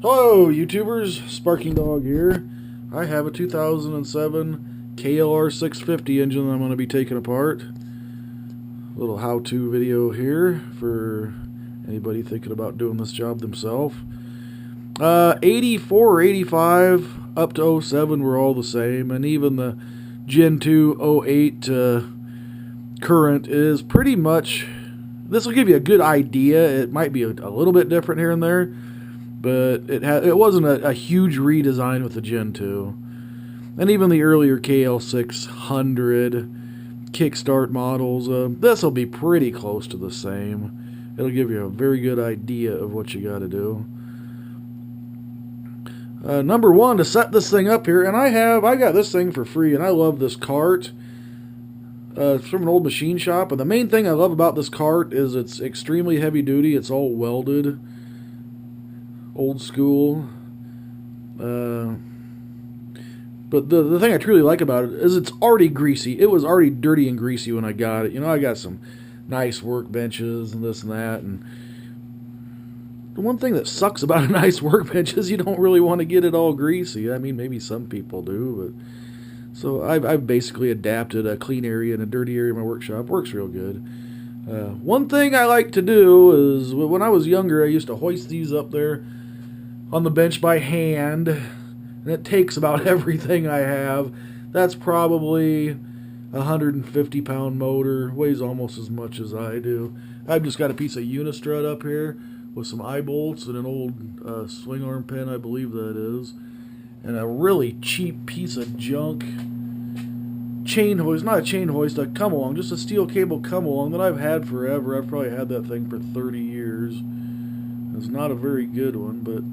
Hello YouTubers, Sparking Dog here. I have a 2007 KLR650 engine that I'm going to be taking apart. A little how-to video here for anybody thinking about doing this job themselves. 84, 85 up to 07 were all the same, and even the Gen 2 08 current is pretty much, this will give you a good idea. It might be a little bit different here and there, but it wasn't a huge redesign with the Gen 2. And even the earlier KL600 kickstart models, this will be pretty close to the same. It'll give you a very good idea of what you got to do. Number one, to set this thing up here, and I got this thing for free, and I love this cart. It's from an old machine shop, and the main thing I love about this cart is it's extremely heavy duty. It's all welded, old school. But the thing I truly like about it is it's already greasy. It was already dirty and greasy when I got it. You know, I got some nice workbenches and this and that, and the one thing that sucks about a nice workbench is you don't really want to get it all greasy. I mean, maybe some people do, but so I've basically adapted a clean area and a dirty area in my workshop. Works real good. One thing I like to do is, when I was younger, I used to hoist these up there on the bench by hand, and it takes about everything I have. That's probably a 150-pound motor, weighs almost as much as I do. I've just got a piece of unistrut up here with some eye bolts and an old swing arm pin, I believe that is, and a really cheap piece of junk chain hoist, not a chain hoist, a come along, just a steel cable come along that I've had forever. I've probably had that thing for 30 years. It's not a very good one, but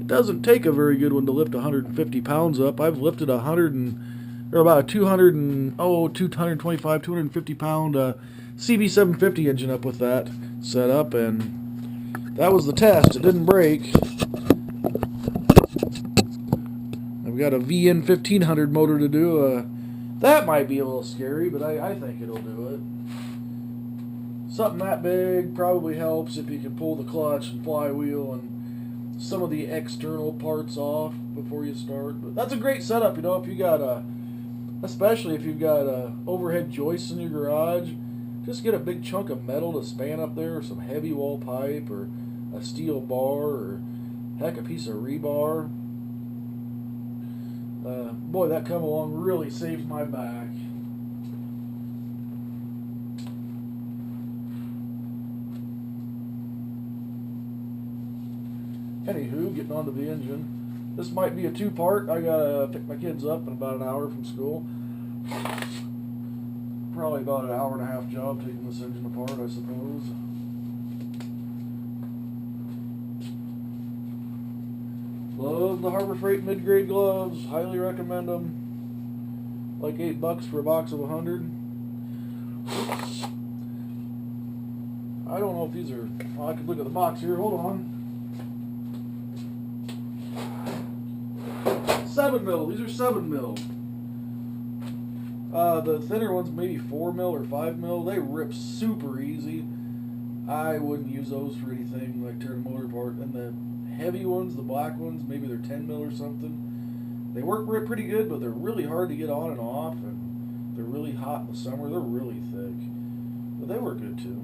it doesn't take a very good one to lift 150 pounds up. I've lifted about a 225, 250 pound CB750 engine up with that setup, and that was the test. It didn't break. I've got a VN 1500 motor to do. That might be a little scary, but I think it'll do it. Something that big probably helps if you can pull the clutch and flywheel and some of the external parts off before you start. But that's a great setup, you know, if you got especially if you've got overhead joists in your garage. Just get a big chunk of metal to span up there, or some heavy wall pipe, or a steel bar, or heck, a piece of rebar. Boy, that come along really saves my back. Anywho, getting onto the engine. This might be a two-part. I gotta pick my kids up in about an hour from school. Probably about an hour and a half job taking this engine apart, I suppose. Love the Harbor Freight mid-grade gloves. Highly recommend them. Like $8 for a box of 100. I don't know if these are... Well, I could look at the box here. Hold on. 7 mil. These are 7 mil. The thinner ones maybe 4 mil or 5 mil. They rip super easy. I wouldn't use those for anything like tearing a motor apart. And the heavy ones, the black ones, maybe they're 10 mil or something. They work pretty good, but they're really hard to get on and off, and they're really hot in the summer. They're really thick, but they work good too.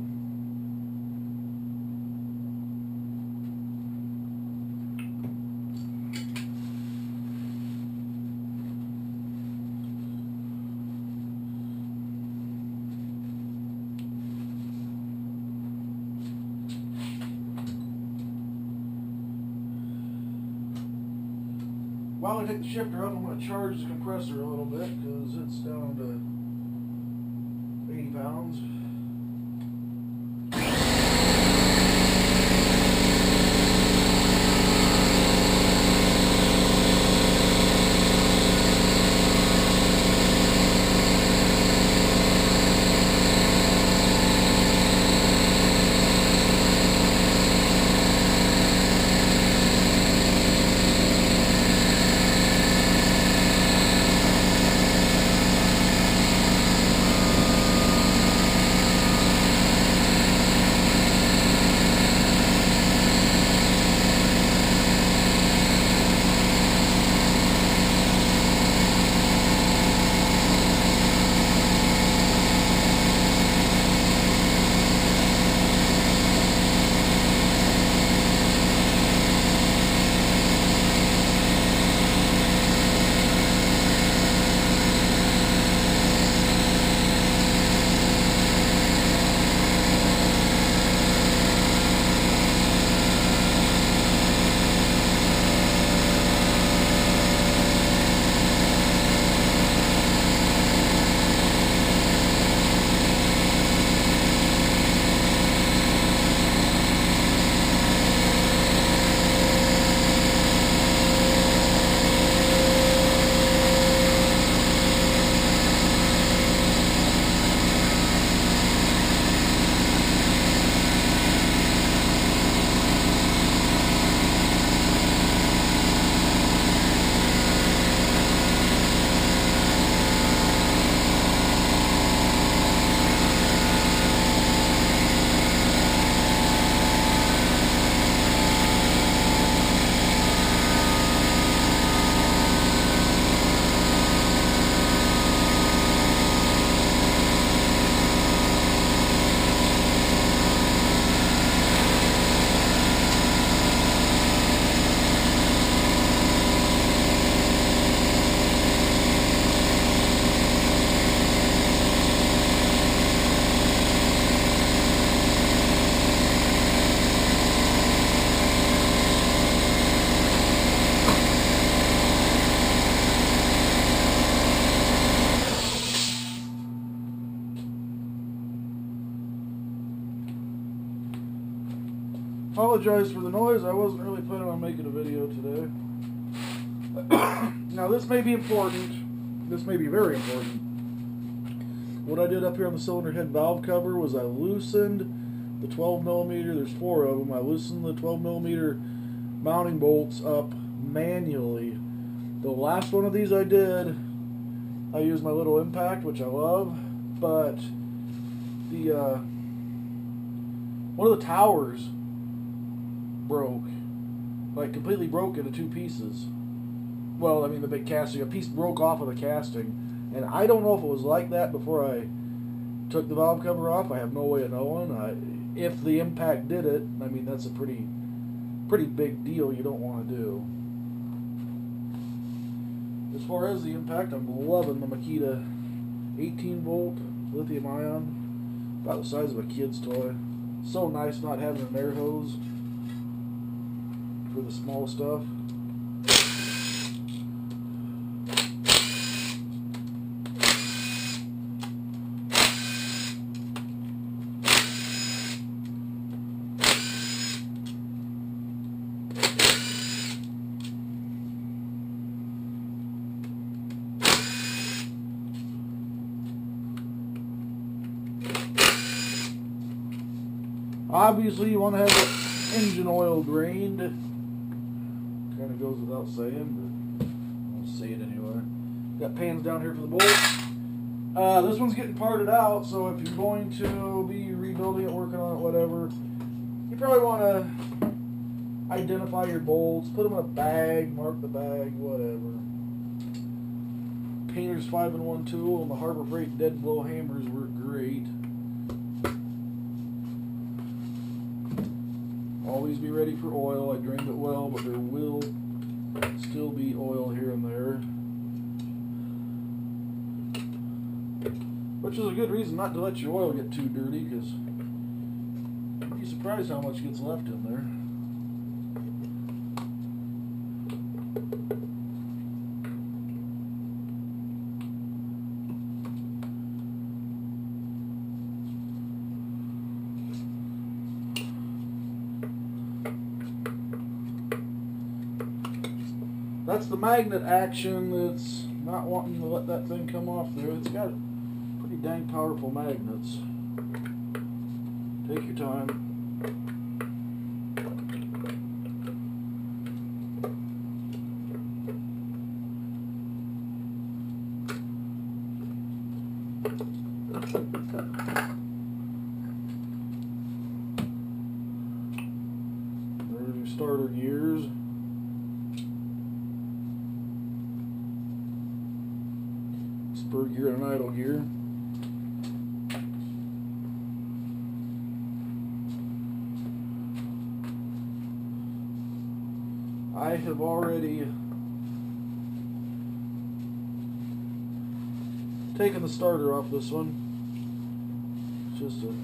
While I take the shifter up, I'm going to charge the compressor a little bit because it's down to 80 pounds. Apologize for the noise. I wasn't really planning on making a video today. Now this may be important. This may be very important. What I did up here on the cylinder head valve cover was I loosened the 12mm. There's 4 of them. I loosened the 12mm mounting bolts up manually. The last one of these I did, I used my little impact, which I love, but the one of the towers broke, like completely broke into 2 pieces. Well, I mean the big casting, a piece broke off of the casting, and I don't know if it was like that before I took the valve cover off. I have no way of knowing. If the impact did it, I mean that's a pretty big deal you don't want to do. As far as the impact, I'm loving the Makita 18-volt lithium ion, about the size of a kid's toy. So nice not having an air hose for the small stuff. Obviously, you want to have the engine oil drained. Kind of goes without saying, but I'll say it anyway. Got pans down here for the bolts. This one's getting parted out, so if you're going to be rebuilding it, working on it, whatever, you probably want to identify your bolts, put them in a bag, mark the bag, whatever. Painter's 5-in-1 tool and the Harbor Freight dead blow hammers work great. Always be ready for oil. I drained it well, but there will still be oil here and there. Which is a good reason not to let your oil get too dirty, because you'd be surprised how much gets left in there. That's the magnet action that's not wanting to let that thing come off there. It's got pretty dang powerful magnets. Take your time. There's your starter gears. Spur gear and an idle gear. I have already taken the starter off this one, just to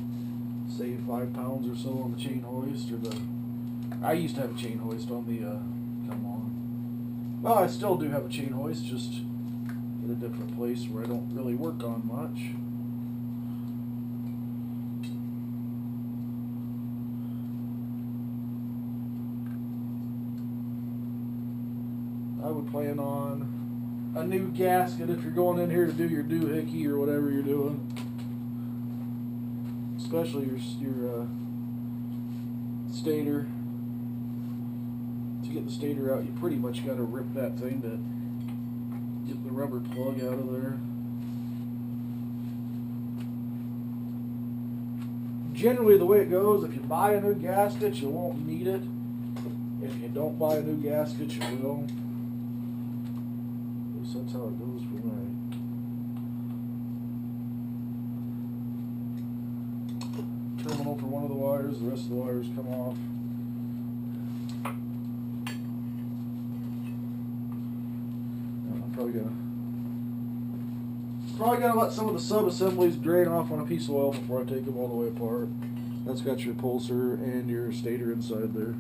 save 5 pounds or so on the chain hoist, or I used to have a chain hoist on the come on. Well, I still do have a chain hoist, just at a different place where I don't really work on much. I would plan on a new gasket if you're going in here to do your doohickey or whatever you're doing. Especially your stator. To get the stator out, you pretty much got to rip that thing to get the rubber plug out of there. Generally, the way it goes, if you buy a new gasket, you won't need it. If you don't buy a new gasket, you will. At least that's how it goes for me. Terminal for one of the wires, the rest of the wires come off. I'm probably gonna let some of the sub-assemblies drain off on a piece of oil before I take them all the way apart. That's got your repulsor and your stator inside there.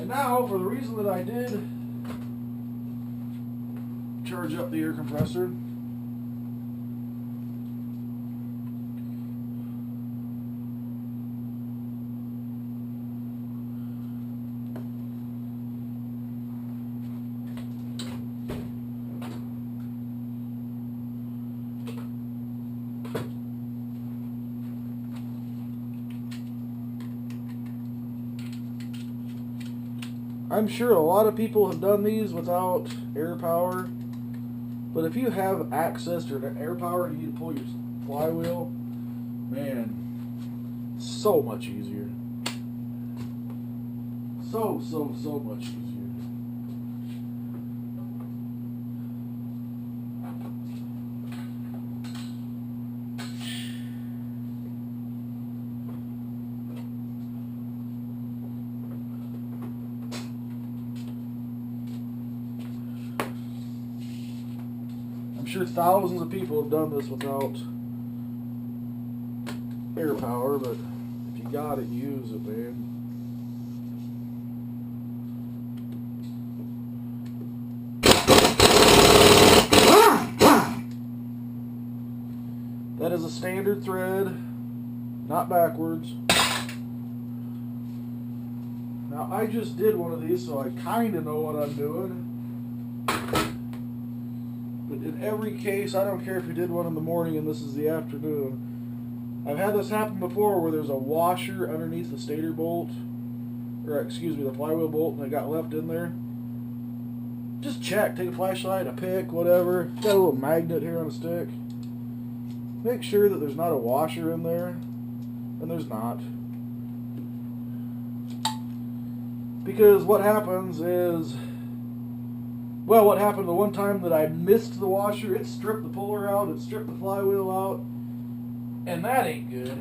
And now, for the reason that I did charge up the air compressor, I'm sure a lot of people have done these without air power, but if you have access to an air power and you need to pull your flywheel, man, so much easier. So much easier. I'm sure thousands of people have done this without air power, but if you got it, use it, man. That is a standard thread, not backwards. Now, I just did one of these, so I kind of know what I'm doing. But in every case, I don't care if you did one in the morning and this is the afternoon. I've had this happen before where there's a washer underneath the stator bolt, or excuse me, the flywheel bolt, and it got left in there. Just check, take a flashlight, a pick, whatever. Got a little magnet here on a stick. Make sure that there's not a washer in there, and there's not. Because what happens is, well, what happened the one time that I missed the washer, it stripped the puller out, it stripped the flywheel out, and that ain't good.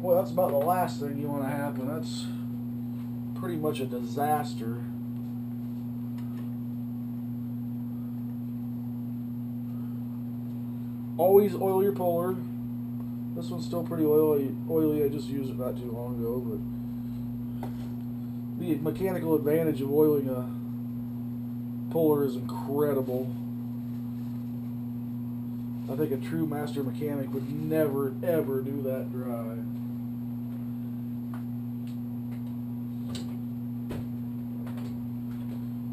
Boy, that's about the last thing you want to happen. That's pretty much a disaster. Always oil your puller. This one's still pretty oily. I just used it not too long ago, but the mechanical advantage of oiling a puller is incredible. I think a true master mechanic would never, ever do that dry.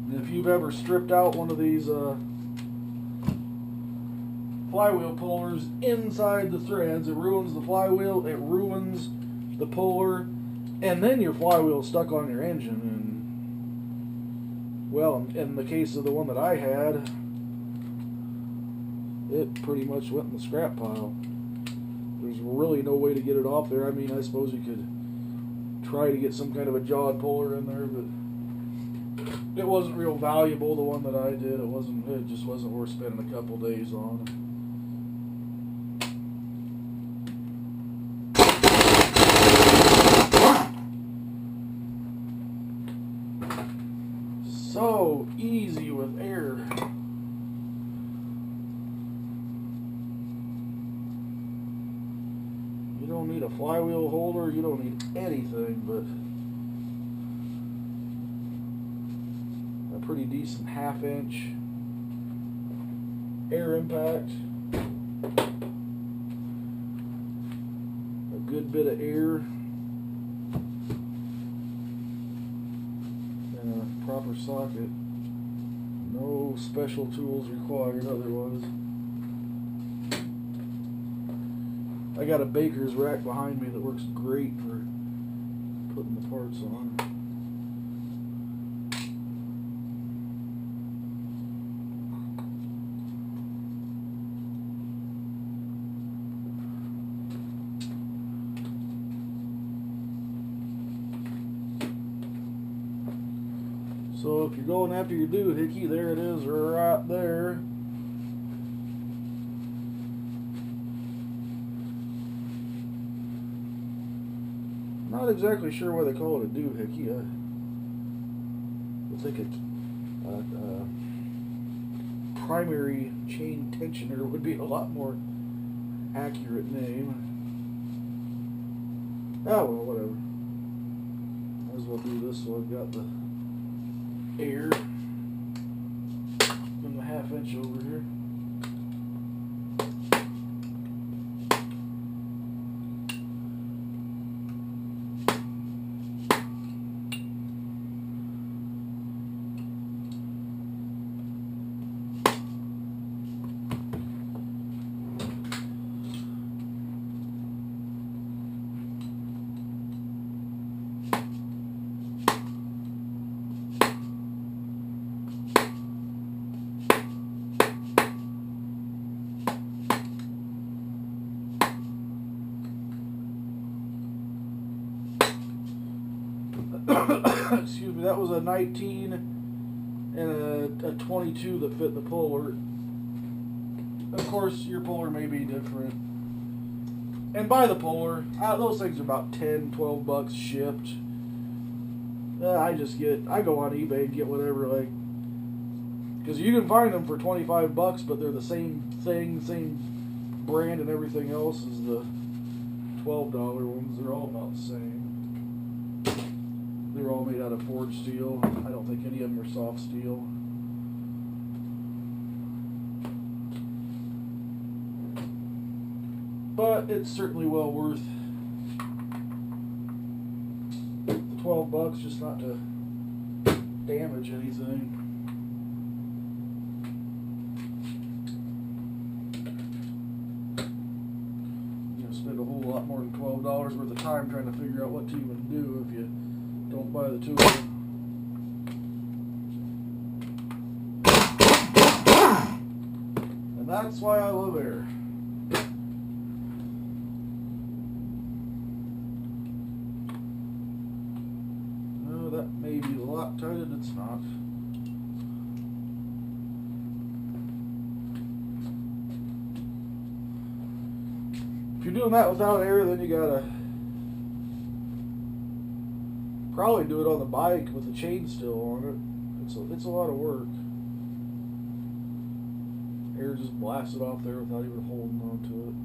And if you've ever stripped out one of these flywheel pullers inside the threads, it ruins the flywheel, it ruins the puller, and then your flywheel's stuck on your engine. And, well, in the case of the one that I had, it pretty much went in the scrap pile. There's really no way to get it off there. I mean, I suppose you could try to get some kind of a jawed puller in there, but it wasn't real valuable, the one that I did. It just wasn't worth spending a couple days on. So easy with air. You don't need a flywheel holder, you don't need anything but a pretty decent 1/2 inch air impact, a good bit of air, and a proper socket. No special tools required otherwise. I got a baker's rack behind me that works great for putting the parts on. So if you're going after your doohickey, there it is right there. Not exactly sure why they call it a doohickey. I think a primary chain tensioner would be a lot more accurate name. Oh well, whatever. I'll do this so I've got the air in the 1/2 inch over here. Excuse me, that was a 19 and a 22 that fit the puller. Of course, your puller may be different. And buy the puller. Those things are about 10, 12 bucks shipped. I go on eBay and get whatever, like, because you can find them for 25 bucks, but they're the same thing, same brand and everything else as the $12 ones. They're all about the same. They're all made out of forged steel. I don't think any of them are soft steel. But it's certainly well worth the 12 bucks just not to damage anything. You're gonna spend a whole lot more than $12 worth of time trying to figure out what to even do if you don't buy the tool. And that's why I love air. No, that may be Loctite, it's not. If you're doing that without air, then you gotta probably do it on the bike with the chain still on it. It's a lot of work. Air just blasts it off there without even holding on to it.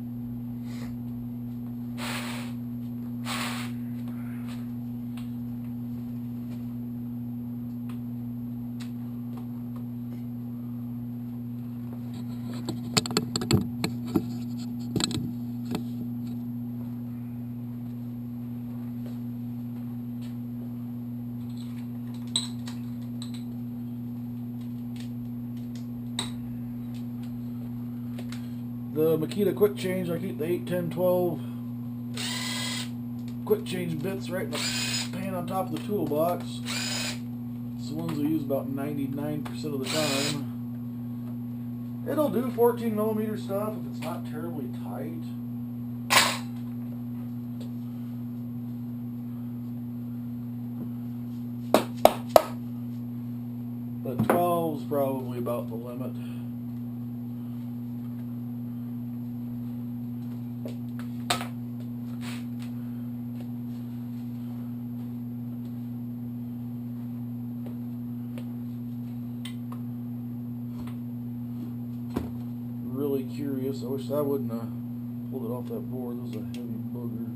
The Makita quick change, I keep the 8, 10, 12 quick change bits right in the pan on top of the toolbox. It's the ones I use about 99% of the time. It'll do 14 millimeter stuff if it's not terribly tight. But 12 is probably about the limit. Really curious. I wish I wouldn't have pulled it off that board. This is a heavy booger.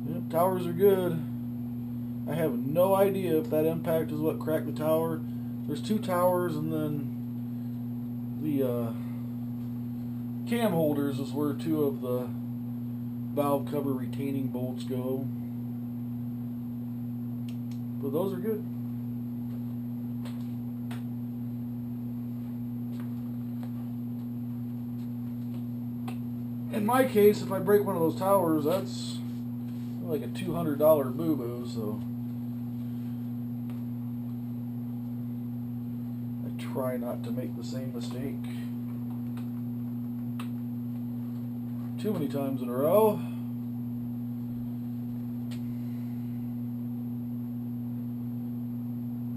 Yep, towers are good. I have no idea if that impact is what cracked the tower. There's 2 towers, and then the cam holders is where 2 of the valve cover retaining bolts go. But those are good. In my case, if I break one of those towers, that's like a $200 boo-boo, so I try not to make the same mistake too many times in a row.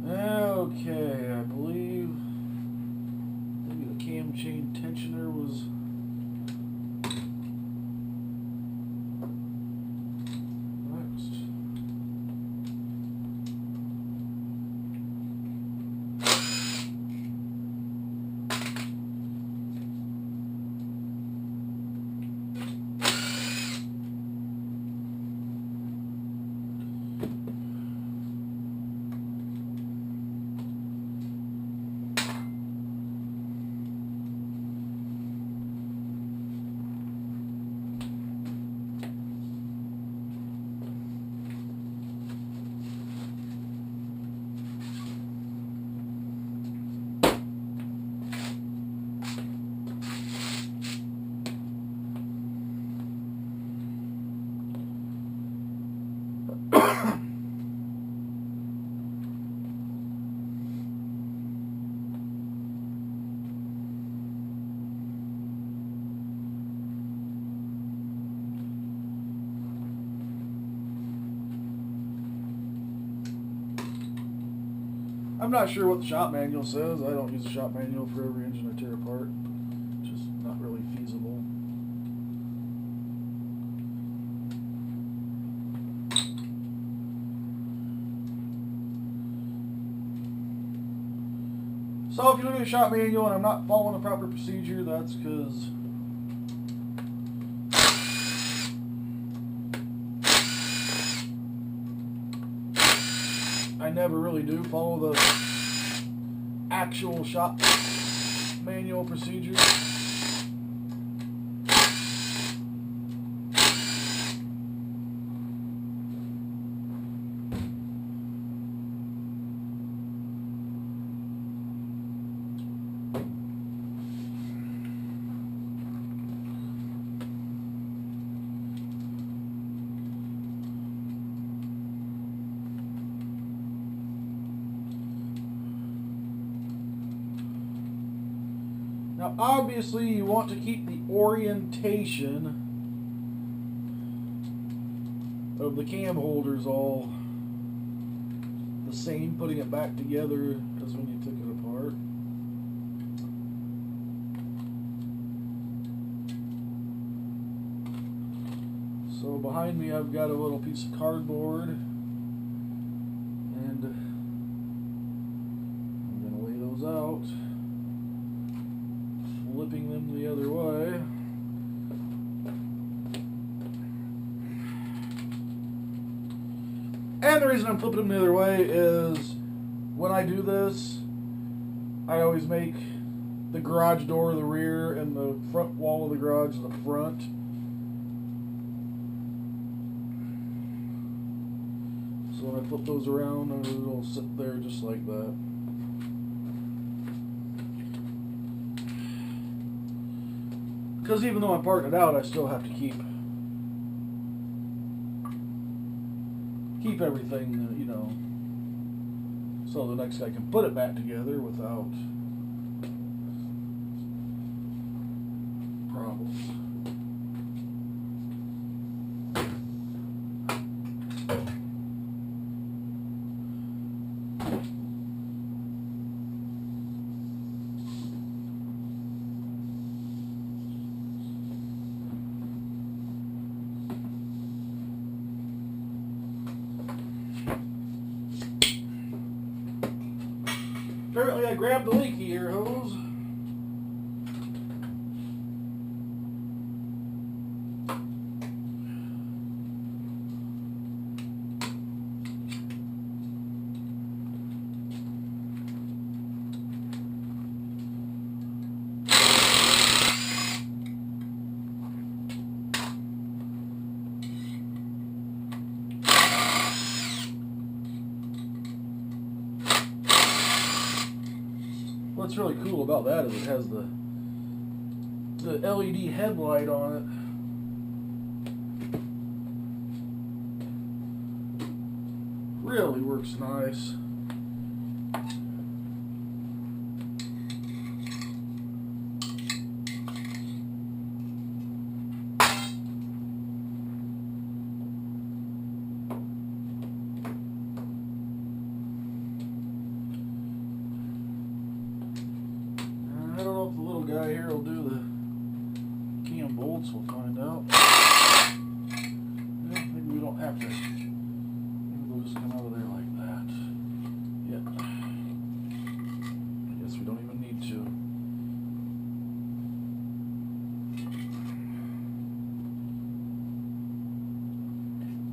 Okay, I believe maybe the cam chain tensioner was next. I'm not sure what the shop manual says. I don't use a shop manual for every engine I tear apart. It's just not really feasible. So if you're doing a shop manual and I'm not following the proper procedure, that's because I never really do follow the actual shop manual procedures. Now, obviously, you want to keep the orientation of the cam holders all the same, putting it back together as when you took it apart. So behind me, I've got a little piece of cardboard, and I'm going to lay those out, flipping them the other way. And the reason I'm flipping them the other way is when I do this, I always make the garage door the rear and the front wall of the garage the front. So when I flip those around, it'll sit there just like that. Because even though I'm parting it out, I still have to keep everything, you know, so the next guy can put it back together without problems. Apparently I grabbed the leaky air hose. What's really cool about that is it has the LED headlight on it. Really works nice. I don't know if the little guy here will do the cam bolts. We'll find out. Yeah, maybe we don't have to. Maybe they'll just come out of there like that. Yeah. I guess we don't even need to.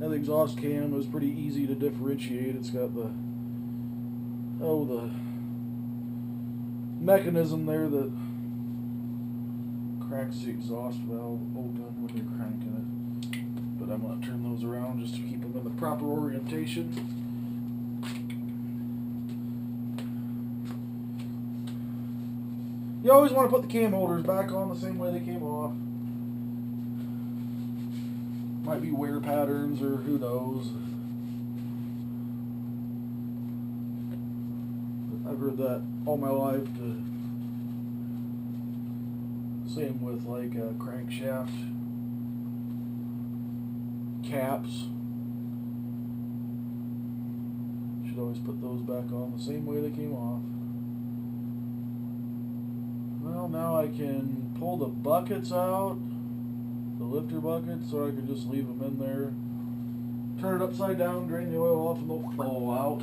Now the exhaust cam was pretty easy to differentiate. It's got the mechanism there that cracks the exhaust valve open when you're cranking it. But I'm going to turn those around just to keep them in the proper orientation. You always want to put the cam holders back on the same way they came off. Might be wear patterns or who knows. I've heard that all my life. Same with like crankshaft caps. Should always put those back on the same way they came off. Well, now I can pull the buckets out, the lifter buckets, or I can just leave them in there. Turn it upside down, drain the oil off, and they'll fall out.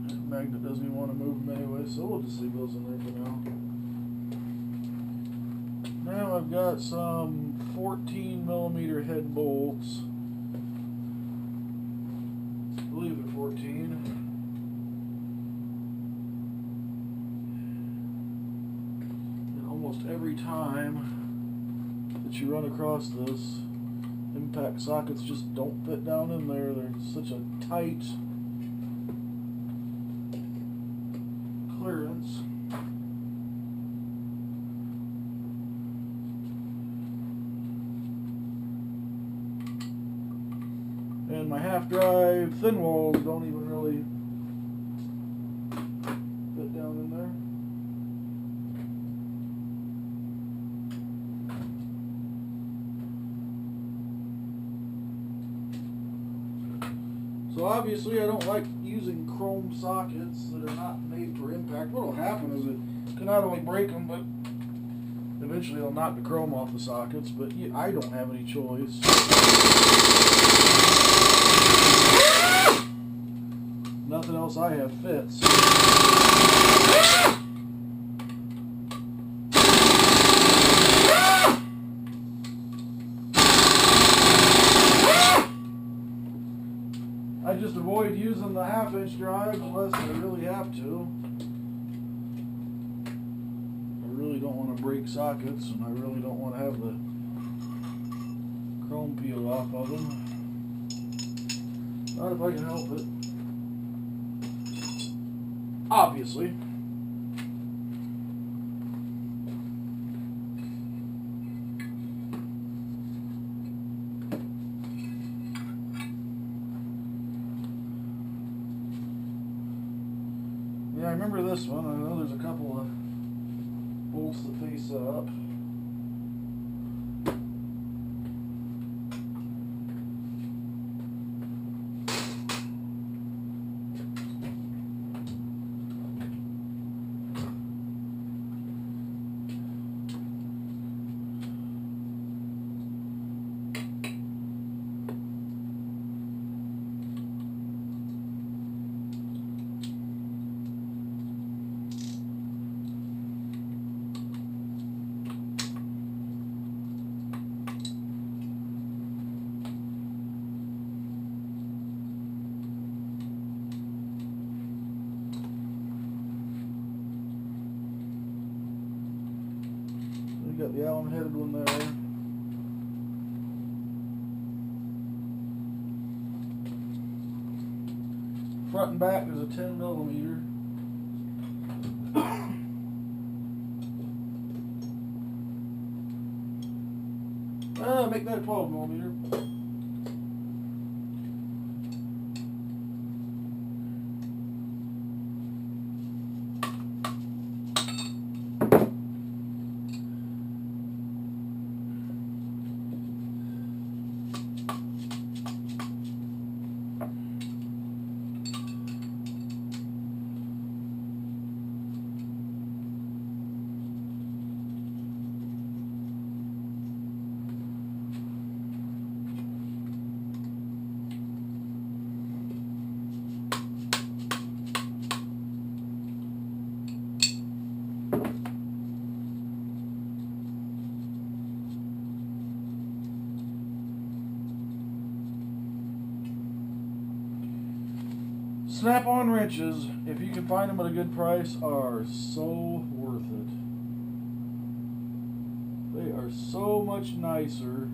That magnet doesn't even want to move them anyway, so we'll just leave those in there for now. Now I've got some 14mm head bolts. I believe they're 14. And almost every time that you run across this, impact sockets just don't fit down in there. They're such a tight clearance. And my half drive thin walls don't even really fit down in there. So obviously I don't like using chrome sockets that are not made for impact. What will happen is it can not only break them, but eventually it'll knock the chrome off the sockets. But I don't have any choice. Nothing else I have fits. I just avoid using the 1/2-inch drive unless I really have to. I really don't want to break sockets, and I really don't want to have the chrome peel off of them. Not if I can help it. Obviously. Yeah, I remember this one. I know there's a couple of bolts that face up. Got the Allen-headed one there. Front and back is a 10mm. Make that a 12mm. Snap-on wrenches, if you can find them at a good price, are so worth it. They are so much nicer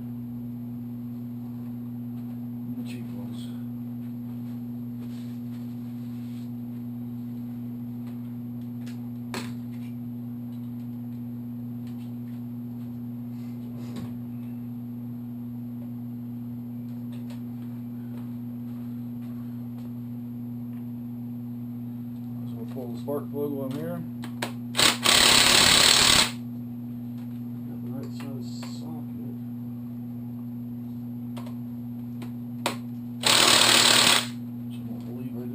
than the cheap ones. spark plug while I'm here. Got the right size socket. Which I don't believe I do.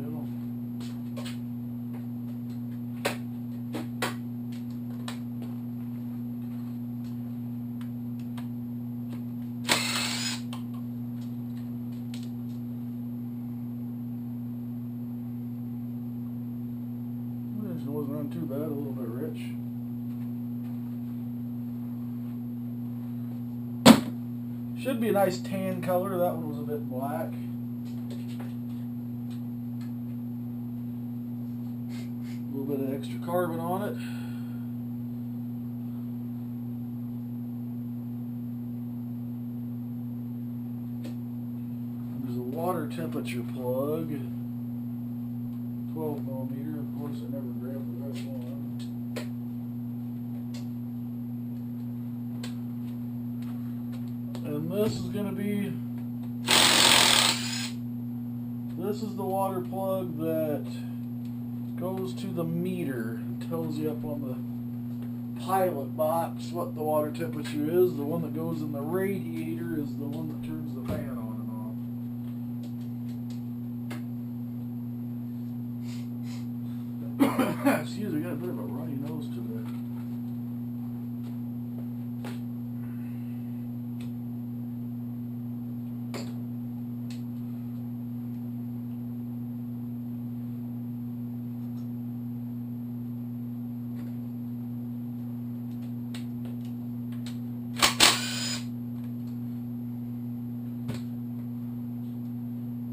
It wasn't running too bad, a little bit rich. Should be a nice tan color. That one was a bit black. A little bit of extra carbon on it. There's a water temperature plug. 12 millimeter. Of course, I never grabbed the right one. And this is going to be, this is the water plug that goes to the meter and tells you up on the pilot box what the water temperature is. The one that goes in the radiator is the one that turns the fan on and off. Excuse me, I got a bit of a runny nose today.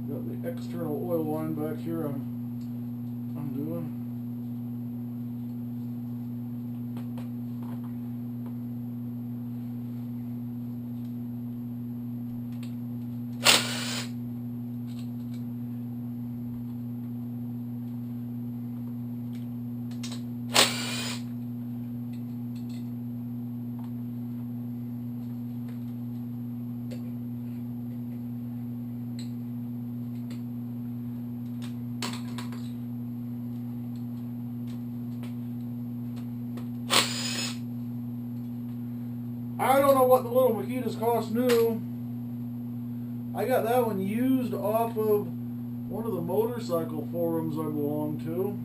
Got the external oil line back here I'm doing. I don't know what the little Makitas cost new. I got that one used off of one of the motorcycle forums I belong to.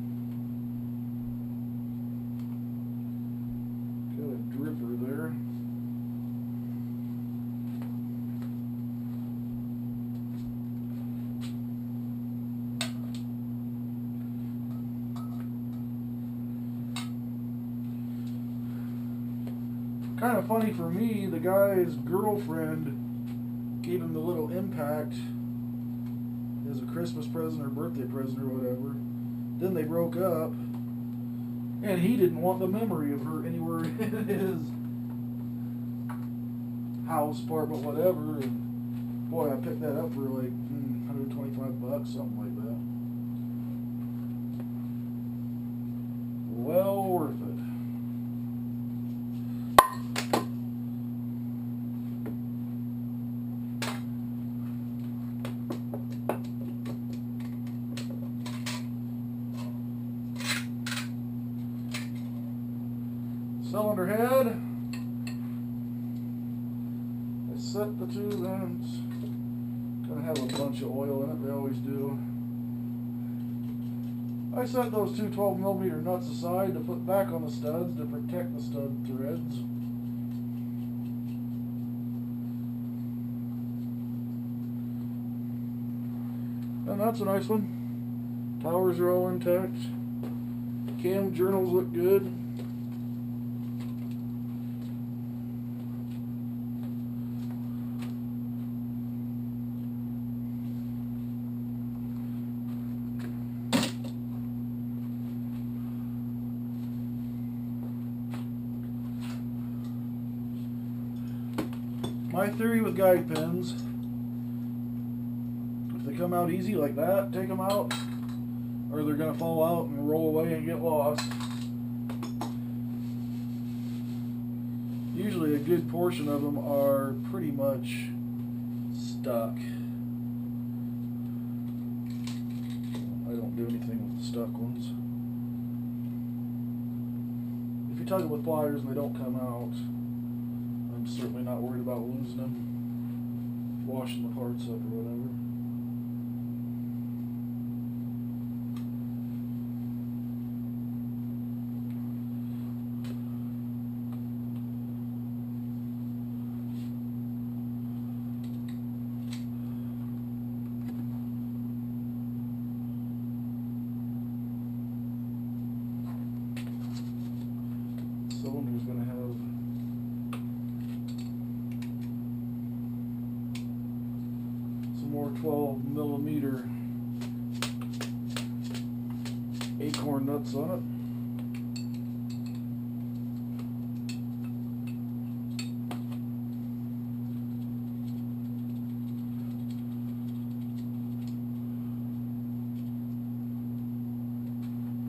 Got a dripper there. Kind of funny for me, the guy's girlfriend gave him the little impact as a Christmas present or birthday present or whatever. Then they broke up, and he didn't want the memory of her anywhere in his house, apartment, whatever. And boy, I picked that up for like $125, something like that. Well worth it. Cylinder head. I set the two ends. Gonna have a bunch of oil in it, they always do. I set those two 12mm nuts aside to put back on the studs to protect the stud threads. And that's a nice one. Towers are all intact. Cam journals look good. My theory with guide pins, if they come out easy like that, take them out, or they're going to fall out and roll away and get lost. Usually a good portion of them are pretty much stuck. I don't do anything with the stuck ones. tug it with pliers and they don't come out, I'm certainly not worried about losing them, washing the parts up or whatever. Cylinder's going to have some more 12 millimeter acorn nuts on it.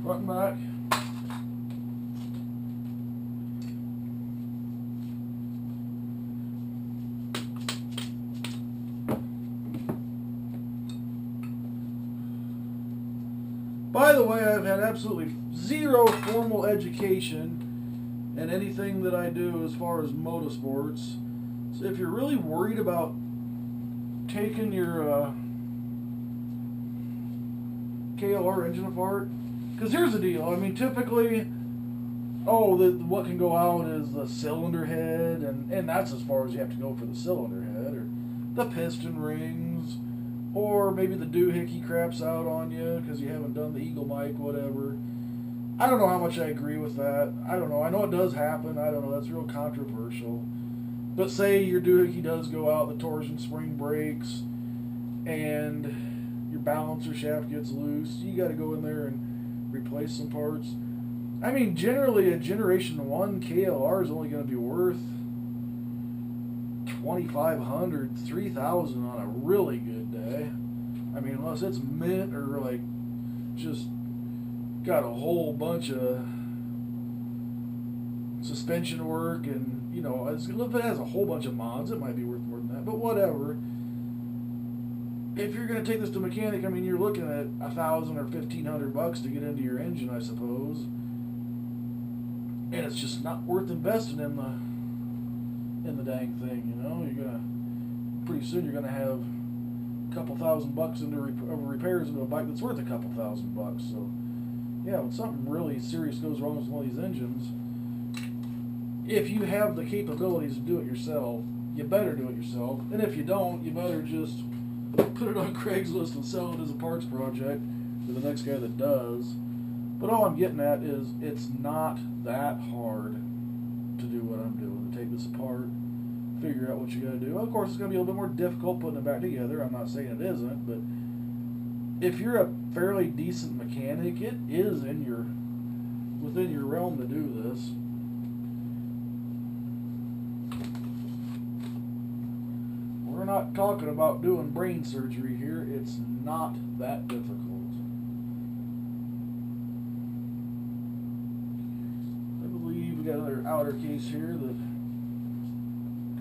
Front and back. By the way, I've had absolutely zero formal education in anything that I do as far as motorsports. So if you're really worried about taking your KLR engine apart, because here's the deal. I mean, typically, what can go out is the cylinder head, and that's as far as you have to go for the cylinder head, or the piston rings, or maybe the doohickey craps out on you because you haven't done the Eagle mic, whatever. I don't know how much I agree with that. I don't know. I know it does happen. I don't know. That's real controversial. But say your doohickey does go out, the torsion spring breaks, and your balancer shaft gets loose. You got to go in there and replace some parts. I mean, generally a Generation 1 KLR is only going to be worth $2,500, $3,000 on a really good day. I mean, unless it's mint or like just got a whole bunch of suspension work, and you know, if it has a whole bunch of mods, it might be worth more than that. But whatever. If you're going to take this to a mechanic, I mean, you're looking at $1,000 or $1,500 to get into your engine, I suppose, and it's just not worth investing in the dang thing. You know, you're gonna pretty soon you're gonna have a couple $1,000 into repairs into a bike that's worth a couple $1,000. So yeah, when something really serious goes wrong with one of these engines, if you have the capabilities to do it yourself, you better do it yourself. And if you don't, you better just put it on Craigslist and sell it as a parts project to the next guy that does. But all I'm getting at is it's not that hard to do what I'm doing, to take this apart, figure out what you got to do. Of course, it's going to be a little bit more difficult putting it back together. I'm not saying it isn't, but if you're a fairly decent mechanic, it is within your realm to do this. We're not talking about doing brain surgery here. It's not that difficult. I believe we got another outer case here that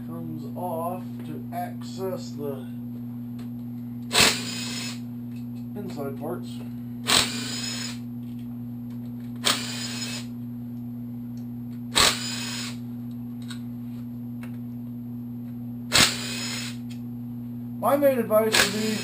comes off to access the inside parts. My main advice would be